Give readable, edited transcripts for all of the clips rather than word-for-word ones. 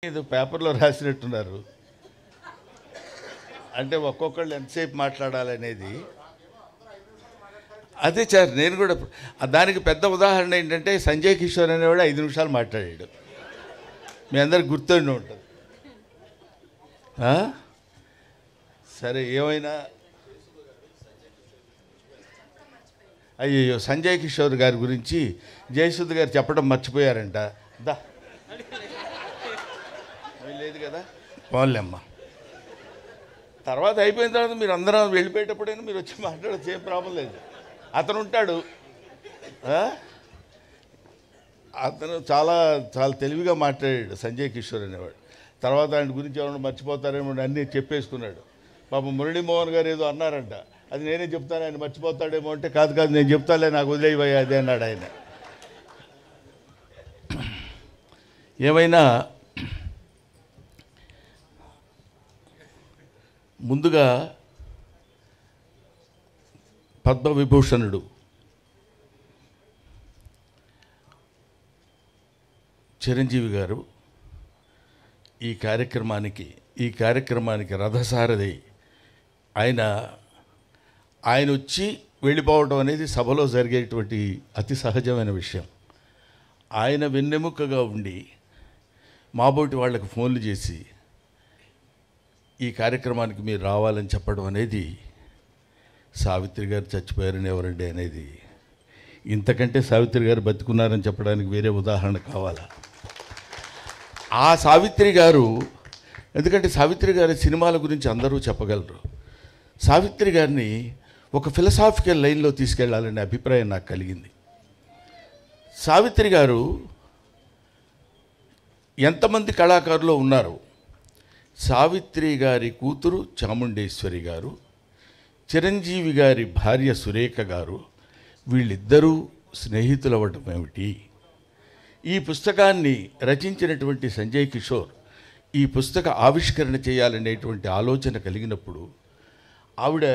ఇది పేపర్లో రాసినట్టున్నారు. అంటే ఒక్కొక్కళ్ళు ఎంతసేపు మాట్లాడాలనేది. అదే సార్, నేను కూడా దానికి పెద్ద ఉదాహరణ ఏంటంటే సంజయ్ కిషోర్ అనేవాడు 5 నిమిషాలు మాట్లాడాడు. మీ అందరికి గుర్తుండి ఉంటుంది. సరే, ఏమైనా అయ్యో సంజయ్ కిషోర్ గారి గురించి జయసుధ్ గారు చెప్పడం మర్చిపోయారంట. దా లేదు కదా, పోన్లేమ్మా. తర్వాత అయిపోయిన తర్వాత మీరు అందరం వెళ్ళిపోయేటప్పుడైనా మీరు వచ్చి మాట్లాడచ్చు, ఏం ప్రాబ్లం లేదు. అతను ఉంటాడు, అతను చాలా చాలా తెలివిగా మాట్లాడాడు సంజయ్ కిషోర్ అనేవాడు. తర్వాత ఆయన గురించి ఎవరైనా మర్చిపోతారేమో అన్నీ చెప్పేసుకున్నాడు. పాపం మురళీమోహన్ గారు ఏదో అన్నారంట, అది నేనే చెప్తాను, ఆయన మర్చిపోతాడేమో అంటే, కాదు కాదు నేను చెప్తాలే, నాకు వదిలేయబోయా అదే అన్నాడు ఆయన. ఏమైనా ముందుగా పద్మవిభూషణుడు చిరంజీవి గారు ఈ కార్యక్రమానికి రథసారథి ఆయన వచ్చి వెళ్ళిపోవడం అనేది సభలో జరిగేటువంటి అతి సహజమైన విషయం. ఆయన వెన్నెముకగా ఉండి మాబోటి వాళ్ళకి ఫోన్లు చేసి ఈ కార్యక్రమానికి మీరు రావాలని చెప్పడం అనేది, సావిత్రి గారు చచ్చిపోయారని ఎవరండి అనేది, ఇంతకంటే సావిత్రి గారు బతుకున్నారని చెప్పడానికి వేరే ఉదాహరణ కావాలా? ఆ సావిత్రి గారు, ఎందుకంటే సావిత్రి గారి సినిమాల గురించి అందరూ చెప్పగలరు. సావిత్రి గారిని ఒక ఫిలసాఫికల్ లైన్లో తీసుకెళ్లాలనే అభిప్రాయం నాకు కలిగింది. సావిత్రి గారు ఎంతమంది కళాకారులు ఉన్నారు? సావిత్రి గారి కూతురు చాముండేశ్వరి గారు, చిరంజీవి గారి భార్య సురేఖ గారు, వీళ్ళిద్దరూ స్నేహితులవ్వటం ఏమిటి? ఈ పుస్తకాన్ని రచించినటువంటి సంజయ్ కిషోర్ ఈ పుస్తక ఆవిష్కరణ చేయాలనేటువంటి ఆలోచన కలిగినప్పుడు ఆవిడ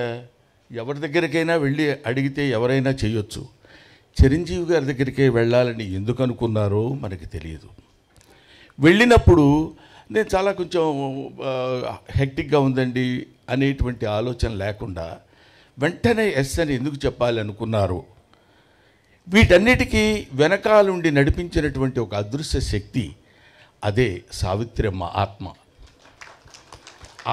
ఎవరి దగ్గరికైనా వెళ్ళి అడిగితే ఎవరైనా చేయొచ్చు. చిరంజీవి గారి దగ్గరికే వెళ్ళాలని ఎందుకు అనుకున్నారో మనకి తెలియదు. వెళ్ళినప్పుడు నేను చాలా కొంచెం హెక్టిక్గా ఉందండి అనేటువంటి ఆలోచన లేకుండా వెంటనే ఎస్ అని ఎందుకు చెప్పాలి అనుకున్నారు? వీటన్నిటికీ వెనకాలుండి నడిపించినటువంటి ఒక అదృశ్య శక్తి, అదే సావిత్రమ్మ ఆత్మ.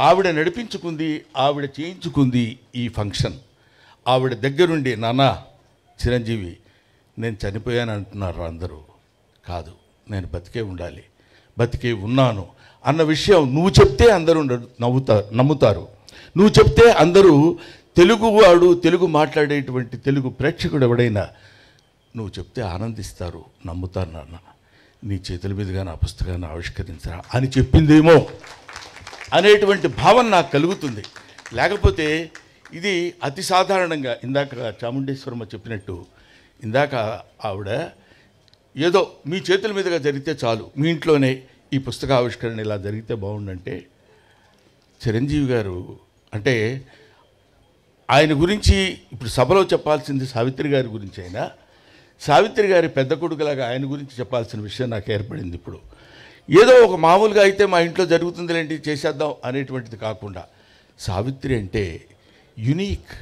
ఆవిడ నడిపించుకుంది, ఆవిడ చేయించుకుంది ఈ ఫంక్షన్. ఆవిడ దగ్గరుండి, నాన్న చిరంజీవి నేను చనిపోయాను అంటున్నారు అందరూ. కాదు, నేను బతికే ఉండాలి, బతికే ఉన్నాను అన్న విషయం నువ్వు చెప్తే అందరూ నమ్ముతారు. నువ్వు చెప్తే అందరూ, తెలుగువాడు, తెలుగు మాట్లాడేటువంటి తెలుగు ప్రేక్షకుడు ఎవడైనా నువ్వు చెప్తే ఆనందిస్తారు, నమ్ముతారు. నాన్న నీ చేతుల మీదుగా నా పుస్తకాన్ని ఆవిష్కరించరా అని చెప్పిందేమో అనేటువంటి భావన నాకు కలుగుతుంది. లేకపోతే ఇది అతి సాధారణంగా ఇందాక చాముండేశ్వరమ్మ చెప్పినట్టు, ఇందాక ఆవిడ ఏదో మీ చేతుల మీదుగా జరిగితే చాలు, మీ ఇంట్లోనే ఈ పుస్తక ఆవిష్కరణ ఇలా జరిగితే బాగుండంటే, చిరంజీవి గారు అంటే ఆయన గురించి ఇప్పుడు సభలో చెప్పాల్సింది సావిత్రి గారి గురించి అయినా, సావిత్రి గారి పెద్ద కొడుకులాగా ఆయన గురించి చెప్పాల్సిన విషయం నాకు ఏర్పడింది. ఇప్పుడు ఏదో ఒక మామూలుగా అయితే మా ఇంట్లో జరుగుతుందిలేంటి చేసేద్దాం అనేటువంటిది కాకుండా, సావిత్రి అంటే యునీక్.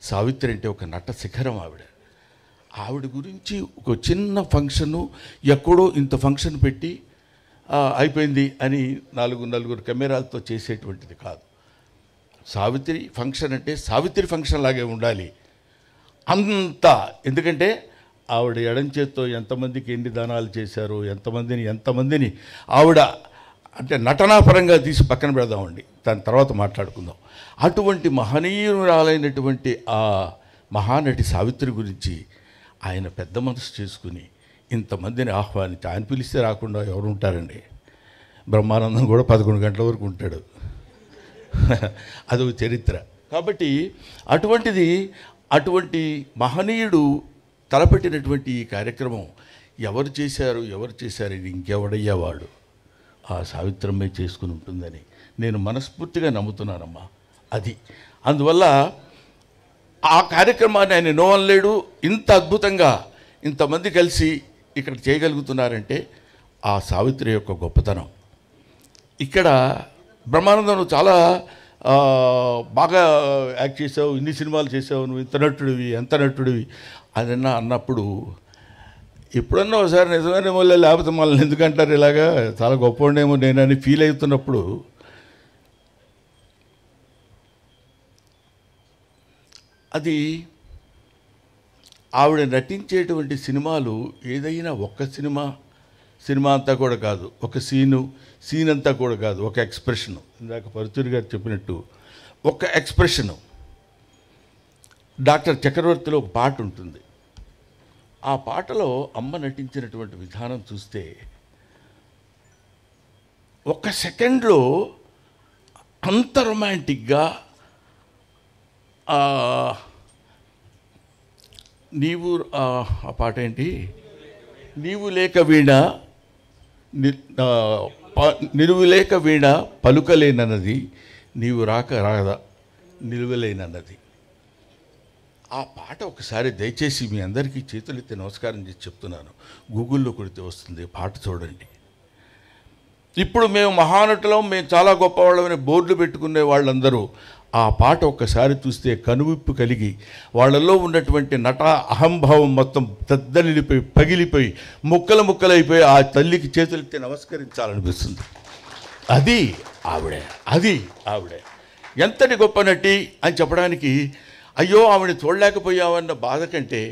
సావిత్రి అంటే ఒక నట శిఖరం. ఆవిడ గురించి ఒక చిన్న ఫంక్షను, ఎక్కడో ఇంత ఫంక్షన్ పెట్టి అయిపోయింది అని నలుగురు కెమెరాలతో చేసేటువంటిది కాదు. సావిత్రి ఫంక్షన్ అంటే సావిత్రి ఫంక్షన్ లాగే ఉండాలి అంతా. ఎందుకంటే ఆవిడ ఎడం చేత్తో ఎంతమందికి ఎన్ని దానాలు చేశారో, ఎంతమందిని ఆవిడ అంటే నటనాపరంగా తీసి పక్కన పెడదామండి, దాని తర్వాత మాట్లాడుకుందాం. అటువంటి మహనీయురాలైనటువంటి ఆ మహానటి సావిత్రి గురించి ఆయన పెద్ద మనసు చేసుకుని ఇంతమందిని ఆహ్వానించి, ఆయన పిలిస్తే రాకుండా ఎవరు ఉంటారండి? బ్రహ్మానందం కూడా 11 గంటల వరకు ఉంటాడు, అదొక చరిత్ర. కాబట్టి అటువంటి మహనీయుడు తలపెట్టినటువంటి ఈ కార్యక్రమం ఎవరు చేశారు ఇది ఇంకెవడయ్యేవాడు? ఆ సావిత్రమ్మే చేసుకుని ఉంటుందని నేను మనస్ఫూర్తిగా నమ్ముతున్నానమ్మా. అది అందువల్ల ఆ కార్యక్రమాన్ని ఆయన నో అనలేడు. ఇంత అద్భుతంగా ఇంతమంది కలిసి ఇక్కడ చేయగలుగుతున్నారంటే ఆ సావిత్రి యొక్క గొప్పతనం. ఇక్కడ బ్రహ్మానందం నువ్వు చాలా బాగా యాక్ట్ చేసావు, ఇన్ని సినిమాలు చేసావు, నువ్వు ఇంత నటుడివి ఎంత నటుడివి అని అన్నప్పుడు ఎప్పుడన్నా ఒకసారి నిజమైన మళ్ళీ లేకపోతే మళ్ళీ ఎందుకంటారు ఇలాగా చాలా గొప్పవాడేమో నేనని ఫీల్ అవుతున్నప్పుడు అది ఆవిడ నటించేటువంటి సినిమాలు ఏదైనా ఒక్క సినిమా అంతా కూడా కాదు, ఒక సీన్ అంతా కూడా కాదు, ఒక ఎక్స్ప్రెషను. ఇందాక పరుచూరి గారు చెప్పినట్టు ఒక ఎక్స్ప్రెషను. డాక్టర్ చక్రవర్తిలో ఒక పాట ఉంటుంది. ఆ పాటలో అమ్మ నటించినటువంటి విధానం చూస్తే ఒక్క సెకండ్లో అంత రొమాంటిక్గా నీవు ఆ పాట ఏంటి, నీవు లేక వీణ నిలువు లేక వీణ పలుకలేనన్నది, నీవు రాదా నిలువలేనన్నది. ఆ పాట ఒకసారి దయచేసి మీ అందరికీ చేతులెత్తి నమస్కారం చేసి చెప్తున్నాను, గూగుల్లో కొడితే వస్తుంది, పాట చూడండి. ఇప్పుడు మేము మహానటులం, మేము చాలా గొప్పవాళ్ళమని బోర్డులు పెట్టుకునే వాళ్ళందరూ ఆ పాట ఒక్కసారి చూస్తే కనువిప్పు కలిగి వాళ్ళల్లో ఉన్నటువంటి నట అహంభావం మొత్తం దద్దలిపోయి పగిలిపోయి ముక్కలైపోయి ఆ తల్లికి చేతులెత్తి నమస్కరించాలనిపిస్తుంది. అది ఆవిడే ఎంతటి గొప్ప నటి అని చెప్పడానికి, అయ్యో ఆవిడ చూడలేకపోయామన్న బాధ కంటే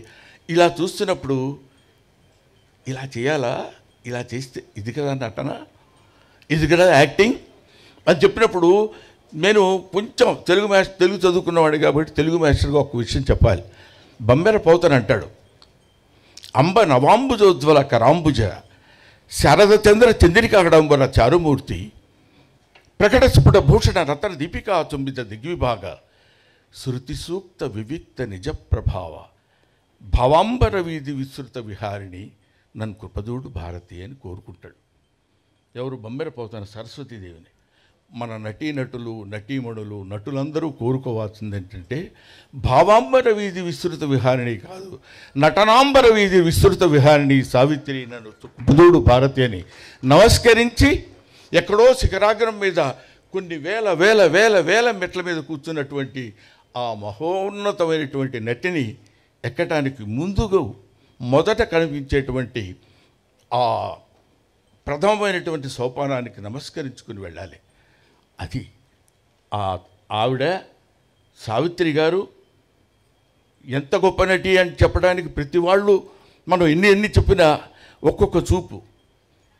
ఇలా చూస్తున్నప్పుడు ఇలా చేయాలా, ఇలా చేస్తే ఇది కదా నటన, ఇది కదా యాక్టింగ్ అని చెప్పినప్పుడు నేను కొంచెం తెలుగు చదువుకున్నవాడు కాబట్టి తెలుగు మాస్టర్గా ఒక విషయం చెప్పాలి. బంబెర పోతన అంటాడు, అంబ నవాంబుజోజ్వల కరాంబుజ శారద చంద్ర చంద్రికాగడంబర చారుమూర్తి ప్రకట స్ఫుట భూషణ రతన దీపికా చుంబిత దిగ్విభాగ శృతి సూక్త వివిక్త నిజ ప్రభావ భవాంబర వీధి విస్తృత విహారిణి నన్ను కృపదూడు భారతి అని కోరుకుంటాడు. ఎవరు? బంబెర పోతన సరస్వతీదేవిని. మన నటీనటులు నటీమణులు నటులందరూ కోరుకోవాల్సింది ఏంటంటే భావాంబర వీధి విస్తృత విహారిణి కాదు, నటనాంబర వీధి విస్తృత విహారిణి సావిత్రి నన్ను కృపదూడు భారతి అని నమస్కరించి ఎక్కడో శిఖరాగ్రం మీద కొన్ని వేల మెట్ల మీద కూర్చున్నటువంటి ఆ మహోన్నతమైనటువంటి నటిని ఎక్కటానికి ముందుగా మొదట కనిపించేటువంటి ఆ ప్రథమమైనటువంటి సోపానానికి నమస్కరించుకుని వెళ్ళాలి. అది ఆవిడ సావిత్రి గారు ఎంత గొప్ప నటి అని చెప్పడానికి ప్రతి వాళ్ళు మనం ఎన్ని చెప్పినా ఒక్కొక్క చూపు.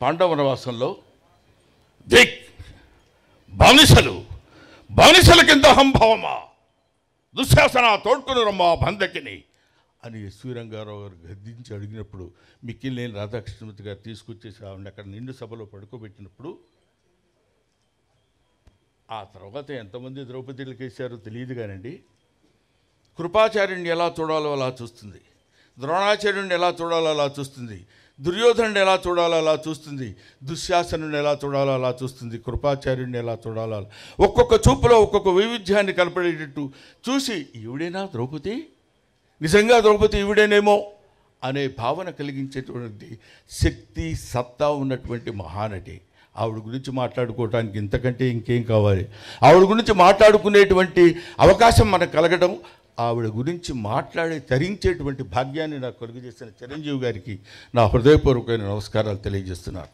పాండవ వనవాసంలో దిక్ బానిసల కింద అహంభావమా దుశ్శాసన తోడ్కొని రమ్మా బంధకిని అని ఎస్వి రంగారావు గారు గద్దించి అడిగినప్పుడు మిక్కిలినేని రాధాకృష్ణమూర్తి గారు తీసుకొచ్చేసి ఆవిడ అక్కడ నిండు సభలో పడుకోబెట్టినప్పుడు ఆ తర్వాత ఎంతమంది ద్రౌపదిలకు వేశారో తెలియదు కానండి, కృపాచార్యుడిని ఎలా చూడాలో అలా చూస్తుంది, ద్రోణాచార్యుడిని ఎలా చూడాలో అలా చూస్తుంది, దుర్యోధనుడిని ఎలా చూడాలో అలా చూస్తుంది, దుశ్శాసనుడిని ఎలా చూడాలో అలా చూస్తుంది, కృపాచార్యుడిని ఎలా చూడాలో ఒక్కొక్క చూపులో ఒక్కొక్క వైవిధ్యాన్ని కనపడేటట్టు చూసి ఈవిడేనా ద్రౌపది, నిజంగా ద్రౌపది ఈవిడేనేమో అనే భావన కలిగించేటువంటి శక్తి సత్తా ఉన్నటువంటి మహానటి. ఆవిడ గురించి మాట్లాడుకోవటానికి ఇంతకంటే ఇంకేం కావాలి? ఆవిడ గురించి మాట్లాడుకునేటువంటి అవకాశం మనకు కలగడం, ఆవిడ గురించి మాట్లాడి తరించేటువంటి భాగ్యాన్ని నాకు కలుగజేసిన చిరంజీవి గారికి నా హృదయపూర్వకమైన నమస్కారాలు తెలియజేస్తున్నాను.